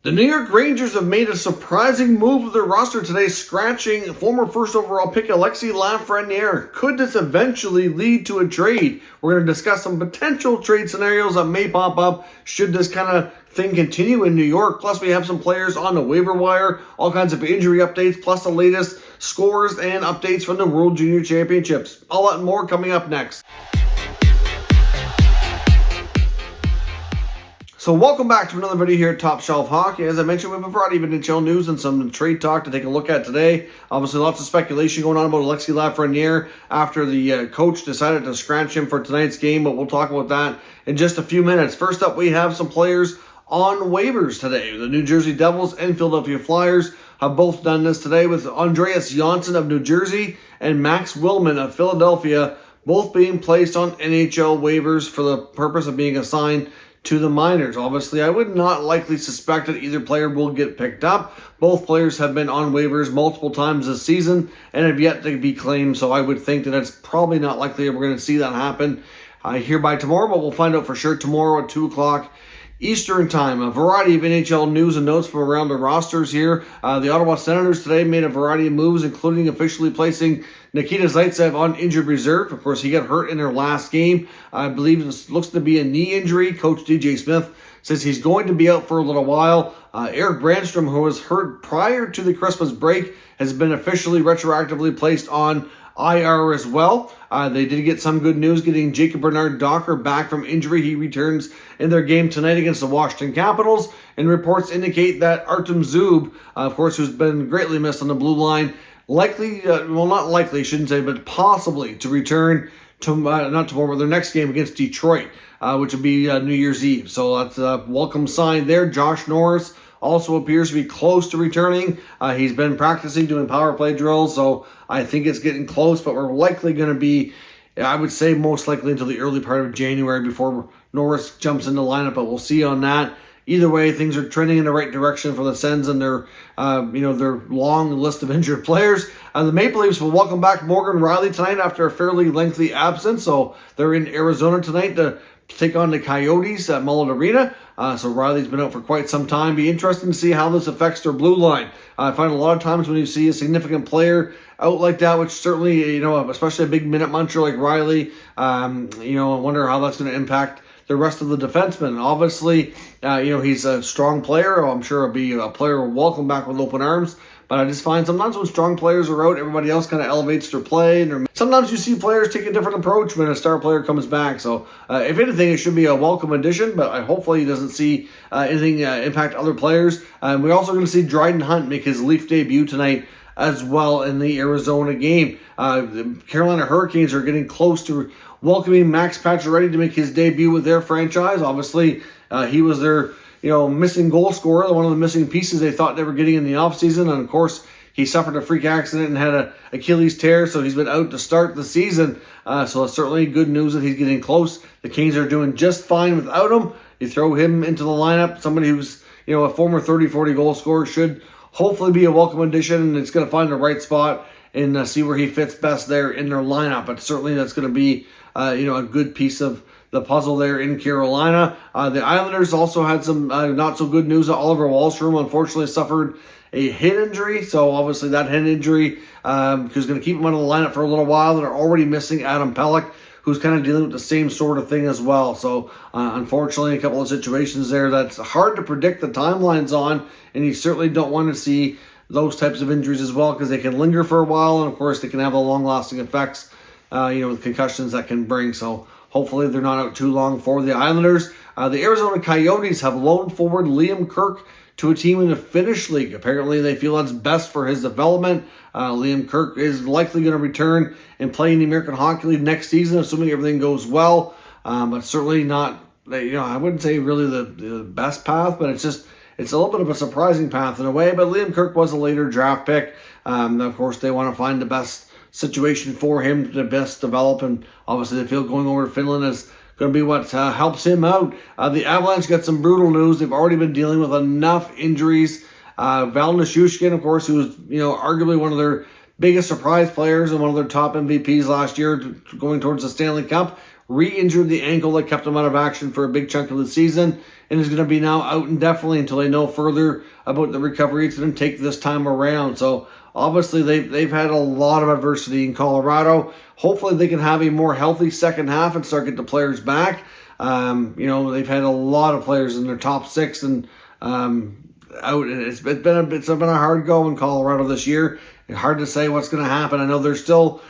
The New York Rangers have made a surprising move with their roster today, scratching former first overall pick Alexis Lafreniere. Could this eventually lead to a trade? We're going to discuss some potential trade scenarios that may pop up should this kind of thing continue in New York. Plus, we have some players on the waiver wire, all kinds of injury updates, plus the latest scores and updates from the World Junior Championships. All that and more coming up next. So welcome back to another video here at Top Shelf Hockey. As I mentioned, we have a variety of NHL news and some trade talk to take a look at today. Obviously, lots of speculation going on about Alexis Lafreniere after the coach decided to scratch him for tonight's game, but we'll talk about that in just a few minutes. First up, we have some players on waivers today. The New Jersey Devils and Philadelphia Flyers have both done this today, with Andreas Johnsson of New Jersey and Max Willman of Philadelphia both being placed on NHL waivers for the purpose of being assigned to the minors. Obviously, I would not likely suspect that either player will get picked up. Both players have been on waivers multiple times this season and have yet to be claimed, so I would think that it's probably not likely that we're going to see that happen here by tomorrow, but we'll find out for sure tomorrow at 2 o'clock Eastern Time. A variety of NHL news and notes from around the rosters here. The Ottawa Senators today made a variety of moves, including officially placing Nikita Zaitsev on injured reserve. Of course, he got hurt in their last game. I believe this looks to be a knee injury. Coach DJ Smith says he's going to be out for a little while. Erik Brannstrom, who was hurt prior to the Christmas break, has been officially retroactively placed on IR as well. They did get some good news getting Jacob Bernard-Docker back from injury. He returns in their game tonight against the Washington Capitals, and reports indicate that Artem Zub, of course, who's been greatly missed on the blue line, likely, well, not likely, shouldn't say, but possibly to return to, not tomorrow, but their next game against Detroit, which would be New Year's Eve. So that's a welcome sign there. Josh Norris also appears to be close to returning. He's been practicing doing power play drills, so I think it's getting close, but we're likely going to be, I would say most likely until the early part of January before Norris jumps in the lineup, but we'll see on that. Either way, things are trending in the right direction for the Sens and their, their long list of injured players. The Maple Leafs will welcome back Morgan Rielly tonight after a fairly lengthy absence, so they're in Arizona tonight to take on the Coyotes at Mullet Arena. So Rielly's been out for quite some time. Be interesting to see how this affects their blue line. I find a lot of times when you see a significant player out like that, which certainly, especially a big minute muncher like Rielly, I wonder how that's going to impact the rest of the defensemen. Obviously, he's a strong player. I'm sure he'll be a player welcome back with open arms. But I just find sometimes when strong players are out, everybody else kind of elevates their play. And sometimes you see players take a different approach when a star player comes back. So if anything, it should be a welcome addition. But hopefully he doesn't see anything impact other players. We're also going to see Dryden Hunt make his Leaf debut tonight as well in the Arizona game. The Carolina Hurricanes are getting close to welcoming Max Pacioretty to make his debut with their franchise. Obviously, he was their missing goal scorer, one of the missing pieces they thought they were getting in the offseason. And of course, he suffered a freak accident and had an Achilles tear, so he's been out to start the season. So it's certainly good news that he's getting close. The Canes are doing just fine without him. You throw him into the lineup, somebody who's, a former 30-40 goal scorer should hopefully be a welcome addition, and it's going to find the right spot and see where he fits best there in their lineup. But certainly that's going to be, a good piece of the puzzle there in Carolina. The Islanders also had some not so good news. Oliver Wahlstrom unfortunately suffered a hip injury, so obviously that hip injury is going to keep him out of the lineup for a little while. They're already missing Adam Pelech, who's kind of dealing with the same sort of thing as well. So unfortunately, a couple of situations there that's hard to predict the timelines on, and you certainly don't want to see those types of injuries as well, because they can linger for a while, and of course they can have the long-lasting effects, with concussions that can bring. So hopefully they're not out too long for the Islanders. The Arizona Coyotes have loaned forward Liam Kirk to a team in the Finnish League. Apparently they feel that's best for his development. Liam Kirk is likely going to return and play in the American Hockey League next season, assuming everything goes well. But certainly not, I wouldn't say really the best path, but it's a little bit of a surprising path in a way. But Liam Kirk was a later draft pick. Of course, they want to find the best situation for him to best develop, and obviously they feel going over to Finland is going to be what helps him out. The Avalanche got some brutal news. They've already been dealing with enough injuries. Val Nichushkin, of course, who was arguably one of their biggest surprise players and one of their top MVPs last year, going towards the Stanley Cup, re-injured the ankle that kept him out of action for a big chunk of the season, and is going to be now out indefinitely until they know further about the recovery it's going to take this time around. So obviously they've had a lot of adversity in Colorado. Hopefully they can have a more healthy second half and start getting the players back. They've had a lot of players in their top six and out. It's been a hard go in Colorado this year. Hard to say what's going to happen. I know they're still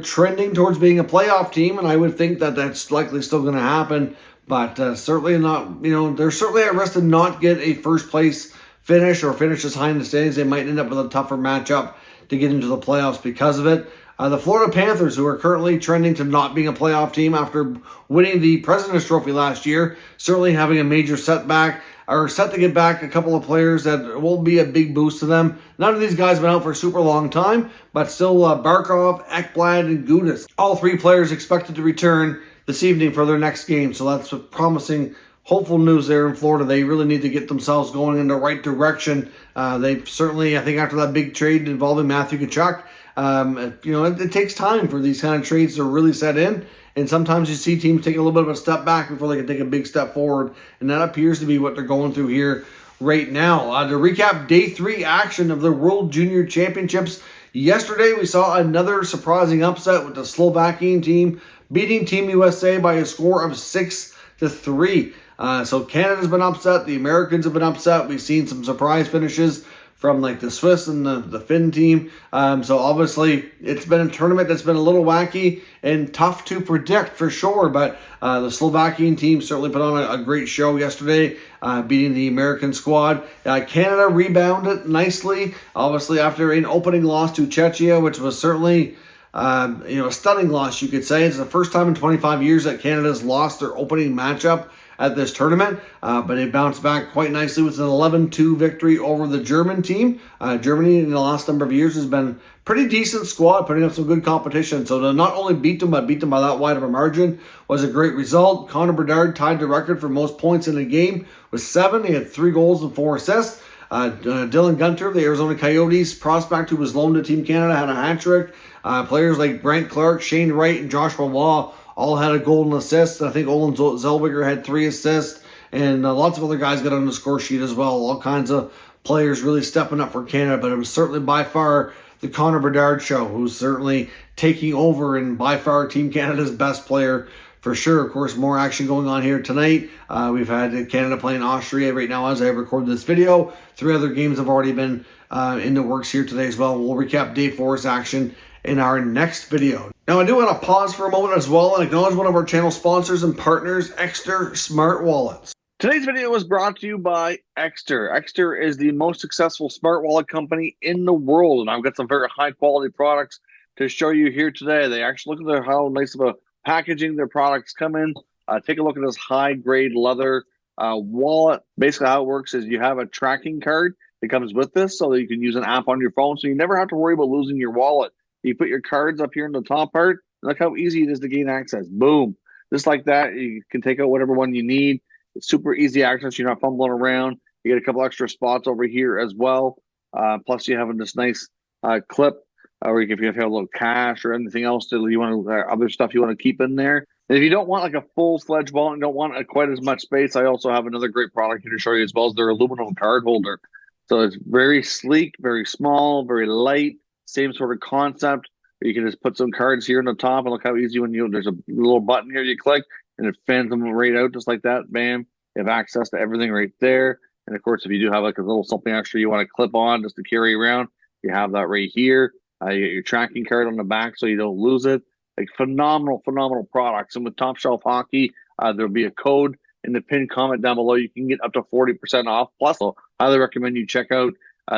trending towards being a playoff team, and I would think that that's likely still going to happen. But certainly not. They're certainly at risk to not get a first place finish or finish as high in the standings. They might end up with a tougher matchup to get into the playoffs because of it. The Florida Panthers, who are currently trending to not being a playoff team after winning the President's Trophy last year, certainly having a major setback, are set to get back a couple of players that will be a big boost to them. None of these guys have been out for a super long time, but still Barkov, Ekblad, and Gudas. All three players expected to return this evening for their next game, so that's promising, hopeful news there in Florida. They really need to get themselves going in the right direction. They've certainly, I think after that big trade involving Matthew Tkachuk, it takes time for these kind of trades to really set in. And sometimes you see teams take a little bit of a step back before they can take a big step forward. And that appears to be what they're going through here right now. To recap Day 3 action of the World Junior Championships, yesterday we saw another surprising upset with the Slovakian team beating Team USA by a score of 6-3. So Canada's been upset. The Americans have been upset. We've seen some surprise finishes from like the Swiss and the Finn team. So obviously it's been a tournament that's been a little wacky and tough to predict for sure. But the Slovakian team certainly put on a great show yesterday, beating the American squad. Canada rebounded nicely, obviously after an opening loss to Czechia, which was certainly a stunning loss, you could say. It's the first time in 25 years that Canada's lost their opening matchup at this tournament, but they bounced back quite nicely with an 11-2 victory over the German team. Germany in the last number of years has been pretty decent squad, putting up some good competition. So to not only beat them, but beat them by that wide of a margin was a great result. Connor Bedard tied the record for most points in a game with 7. He had 3 goals and 4 assists. Dylan Gunter, the Arizona Coyotes prospect who was loaned to Team Canada, had a hat trick. Players like Brent Clark, Shane Wright, and Joshua Waugh all had a goal and assist. I think Olin Zellweger had 3 assists, and lots of other guys got on the score sheet as well. All kinds of players really stepping up for Canada, but it was certainly by far the Connor Bedard show, who's certainly taking over and by far Team Canada's best player for sure. Of course, more action going on here tonight. We've had Canada playing Austria right now as I record this video. 3 other games have already been in the works here today as well. We'll recap Day 4's action in our next video. Now, I do want to pause for a moment as well and acknowledge one of our channel sponsors and partners, Exter Smart Wallets. Today's video was brought to you by Exter. Exter is the most successful smart wallet company in the world, and I've got some very high quality products to show you here today. They actually look at how nice of a packaging their products come in. Take a look at this high grade leather wallet. Basically how it works is you have a tracking card that comes with this so that you can use an app on your phone, so you never have to worry about losing your wallet. You put your cards up here in the top part. Look how easy it is to gain access. Boom. Just like that, you can take out whatever one you need. It's super easy access. You're not fumbling around. You get a couple extra spots over here as well. Plus, you have this nice clip, or if you have a little cash or anything else that you want to, other stuff you want to keep in there. And if you don't want like a full-fledged wallet and don't want quite as much space, I also have another great product here to show you as well as their aluminum card holder. So it's very sleek, very small, very light. Same sort of concept. You can just put some cards here on the top, and look how easy there's a little button here you click, and it fans them right out just like that. Bam. You have access to everything right there. And of course, if you do have like a little something extra you want to clip on just to carry around, you have that right here. You get your tracking card on the back so you don't lose it. Like phenomenal products. And with Top Shelf Hockey, there'll be a code in the pinned comment down below. You can get up to 40% off. Plus, I'll highly recommend you check out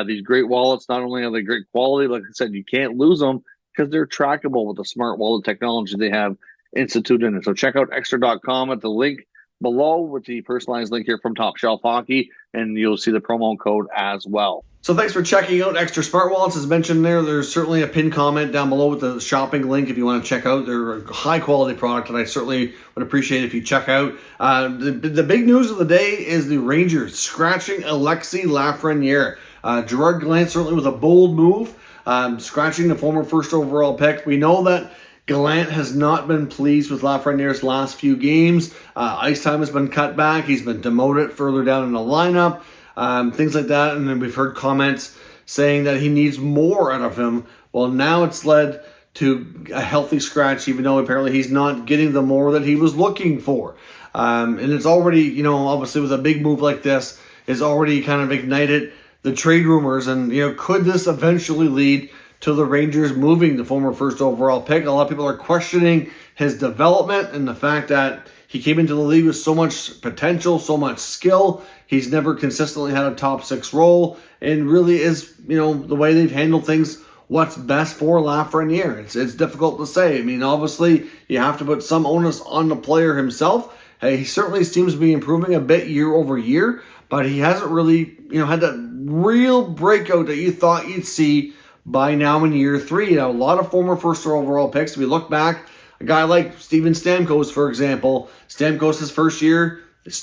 these great wallets. Not only are they great quality, like I said, you can't lose them because they're trackable with the smart wallet technology they have instituted in it. So check out extra.com at the link below with the personalized link here from Top Shelf Hockey, and you'll see the promo code as well. So thanks for checking out Extra Smart Wallets. As mentioned there's certainly a pinned comment down below with the shopping link if you want to check out. They're a high-quality product, and I certainly would appreciate it if you check out. The big news of the day is the Rangers scratching Alexis Lafreniere. Gerard Gallant certainly with a bold move, scratching the former first overall pick. We know that Gallant has not been pleased with Lafreniere's last few games. Ice time has been cut back. He's been demoted further down in the lineup, things like that. And then we've heard comments saying that he needs more out of him. Well, now it's led to a healthy scratch, even though apparently he's not getting the more that he was looking for. And it's already, obviously with a big move like this, it's already kind of ignited the trade rumors. And, could this eventually lead to the Rangers moving the former first overall pick? A lot of people are questioning his development and the fact that he came into the league with so much potential, so much skill. He's never consistently had a top 6 role, and really is, the way they've handled things, what's best for Lafreniere. It's difficult to say. I mean, obviously, you have to put some onus on the player himself. He certainly seems to be improving a bit year over year, but he hasn't really, had that real breakout that you thought you'd see by now in year 3. A lot of former first overall picks. If we look back, a guy like Steven Stamkos, for example, Stamkos' first year, his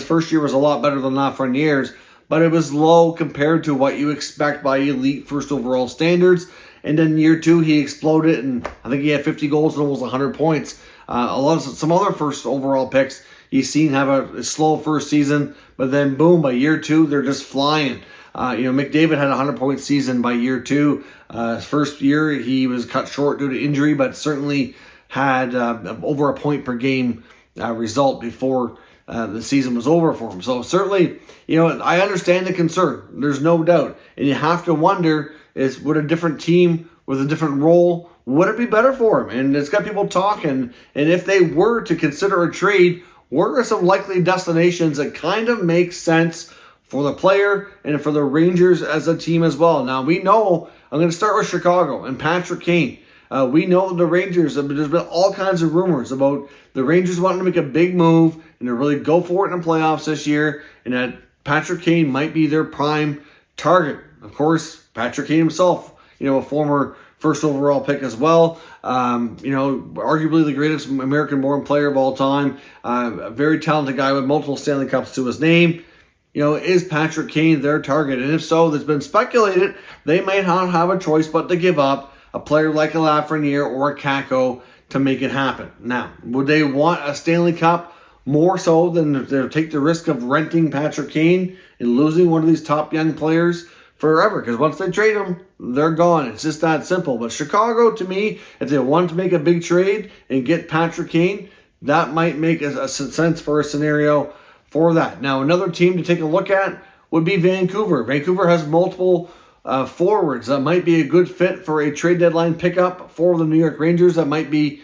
first year was a lot better than Lafreniere's, but it was low compared to what you expect by elite first overall standards. And then year 2, he exploded, and I think he had 50 goals and almost 100 points. Some other first overall picks you've seen have a slow first season, but then boom, by year 2, they're just flying. McDavid had a 100-point season by year 2. His first year, he was cut short due to injury, but certainly had over a point per game result before the season was over for him. So certainly, I understand the concern. There's no doubt. And you have to wonder, would a different team with a different role, would it be better for him? And it's got people talking. And if they were to consider a trade, what are some likely destinations that kind of make sense for the player and for the Rangers as a team as well? Now, we know, I'm going to start with Chicago and Patrick Kane. We know the Rangers, there's been all kinds of rumors about the Rangers wanting to make a big move and to really go for it in the playoffs this year, and that Patrick Kane might be their prime target. Of course, Patrick Kane himself, a former first overall pick as well. Arguably the greatest American-born player of all time. A very talented guy with multiple Stanley Cups to his name. Is Patrick Kane their target? And if so, there's been speculated they might not have a choice but to give up a player like a Lafreniere or a Kakko to make it happen. Now, would they want a Stanley Cup more so than to take the risk of renting Patrick Kane and losing one of these top young players forever? Because once they trade him, they're gone. It's just that simple. But Chicago, to me, if they want to make a big trade and get Patrick Kane, that might make a sense for a scenario for that. Now, another team to take a look at would be Vancouver. Vancouver has multiple forwards that might be a good fit for a trade deadline pickup for the New York Rangers that might be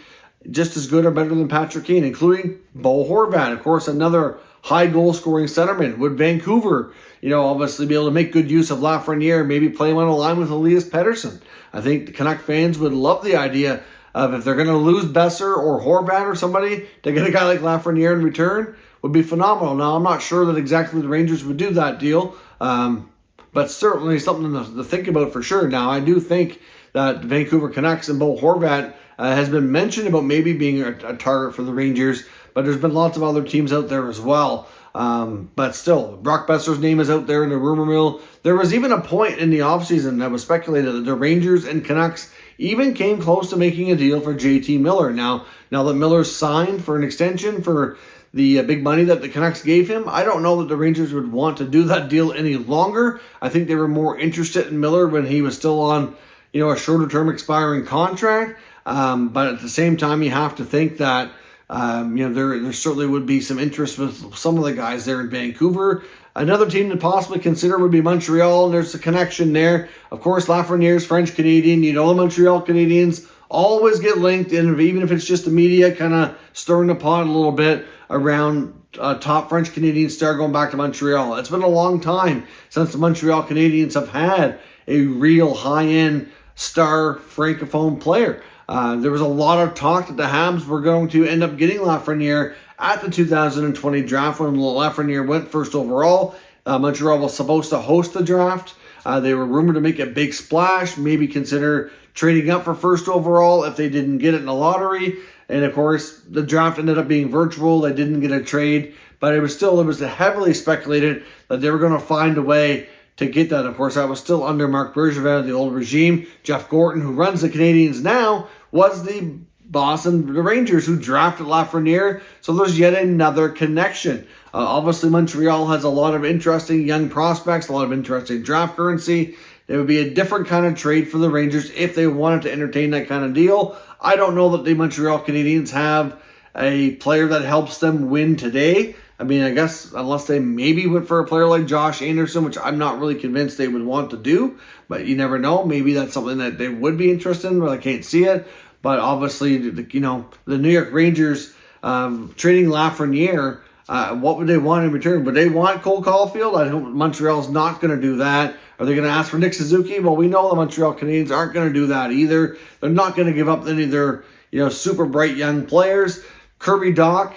just as good or better than Patrick Kane, including Bo Horvat, of course, another high goal-scoring centerman. Would Vancouver, obviously be able to make good use of Lafreniere, maybe play him on a line with Elias Pettersson? I think the Canuck fans would love the idea of, if they're going to lose Besser or Horvat or somebody, to get a guy like Lafreniere in return would be phenomenal. Now, I'm not sure that exactly the Rangers would do that deal, but certainly something to think about for sure. Now, I do think that Vancouver Canucks and Bo Horvat has been mentioned about maybe being a target for the Rangers, but there's been lots of other teams out there as well. But still, Brock Besser's name is out there in the rumor mill. There was even a point in the offseason that was speculated that the Rangers and Canucks even came close to making a deal for JT Miller. Now that Miller's signed for an extension for the big money that the Canucks gave him, I don't know that the Rangers would want to do that deal any longer. I think they were more interested in Miller when he was still on, a shorter term expiring contract. But at the same time, you have to think that, there certainly would be some interest with some of the guys there in Vancouver. Another team to possibly consider would be Montreal, and there's a connection there. Of course, Lafreniere's French-Canadian. The Montreal Canadiens always get linked, and even if it's just the media kind of stirring the pot a little bit around top French-Canadian star going back to Montreal. It's been a long time since the Montreal Canadiens have had a real high-end star Francophone player. There was a lot of talk that the Habs were going to end up getting Lafreniere at the 2020 draft when Lafreniere went first overall. Montreal was supposed to host the draft. They were rumored to make a big splash, maybe consider trading up for first overall if they didn't get it in the lottery. And of course, the draft ended up being virtual. They didn't get a trade, but it was heavily speculated that they were going to find a way to get that. Of course, that was still under Marc Bergevin, the old regime. Jeff Gorton, who runs the Canadiens now, was the Rangers, who drafted Lafreniere. So there's yet another connection. Obviously, Montreal has a lot of interesting young prospects, a lot of interesting draft currency. It would be a different kind of trade for the Rangers if they wanted to entertain that kind of deal. I don't know that the Montreal Canadiens have a player that helps them win today. I mean, I guess unless they maybe went for a player like Josh Anderson, which I'm not really convinced they would want to do, but you never know. Maybe that's something that they would be interested in, but I can't see it. But obviously, the New York Rangers trading Lafreniere, what would they want in return? Would they want Cole Caulfield? I hope Montreal's not going to do that. Are they going to ask for Nick Suzuki? Well, we know the Montreal Canadiens aren't going to do that either. They're not going to give up any of their super bright young players. Kirby Dach,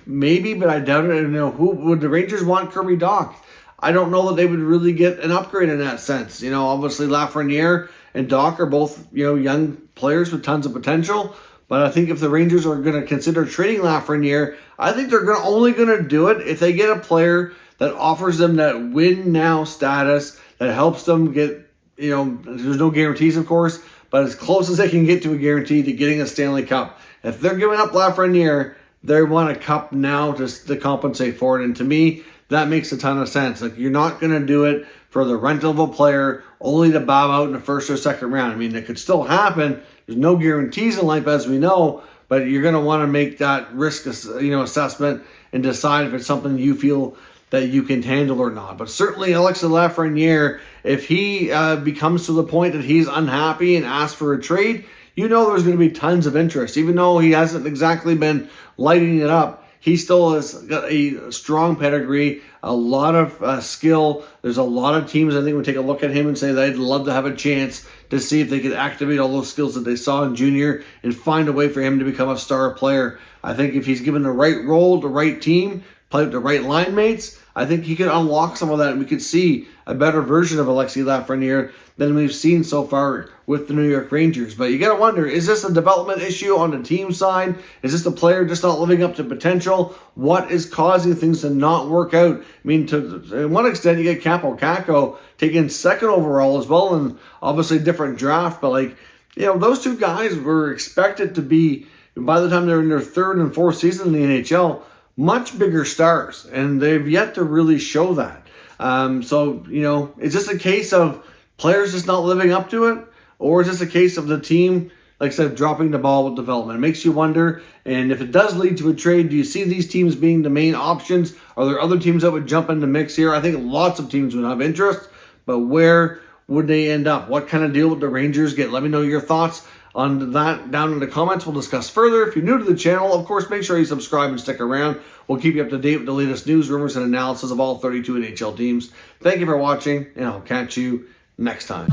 maybe, but I doubt it. Who would the Rangers want Kirby Dach? I don't know that they would really get an upgrade in that sense. Obviously Lafreniere and Dach are both young players with tons of potential. But I think if the Rangers are going to consider trading Lafreniere, I think they're only going to do it if they get a player that offers them that win now status, that helps them get, there's no guarantees, of course, but as close as they can get to a guarantee to getting a Stanley Cup. If they're giving up Lafreniere, they want a cup now to compensate for it. And to me, that makes a ton of sense. Like, you're not going to do it for the rental of a player only to bow out in the first or second round. I mean, it could still happen. There's no guarantees in life, as we know, but you're going to want to make that risk, assessment and decide if it's something you feel that you can handle or not. But certainly Alexis Lafreniere, if he becomes to the point that he's unhappy and asks for a trade, there's going to be tons of interest. Even though he hasn't exactly been lighting it up, he still has got a strong pedigree, a lot of skill. There's a lot of teams, I think, would take a look at him and say they'd love to have a chance to see if they could activate all those skills that they saw in junior and find a way for him to become a star player. I think if he's given the right role, the right team, play with the right line mates, I think he could unlock some of that, and we could see a better version of Alexis Lafreniere than we've seen so far with the New York Rangers. But you got to wonder, is this a development issue on the team side? Is this the player just not living up to potential? What is causing things to not work out? I mean, to one extent, you get Capo Caco taken second overall as well, and obviously different draft. But those two guys were expected to be, by the time they're in their third and fourth season in the NHL, much bigger stars, and they've yet to really show that. Is this a case of players just not living up to it? Or is this a case of the team, like I said, dropping the ball with development? It makes you wonder, and if it does lead to a trade, do you see these teams being the main options? Are there other teams that would jump in the mix here? I think lots of teams would have interest, but where would they end up? What kind of deal would the Rangers get? Let me know your thoughts on that down in the comments. We'll discuss further. If you're new to the channel, of course, make sure you subscribe and stick around. We'll keep you up to date with the latest news, rumors, and analysis of all 32 NHL teams. Thank you for watching, and I'll catch you next time.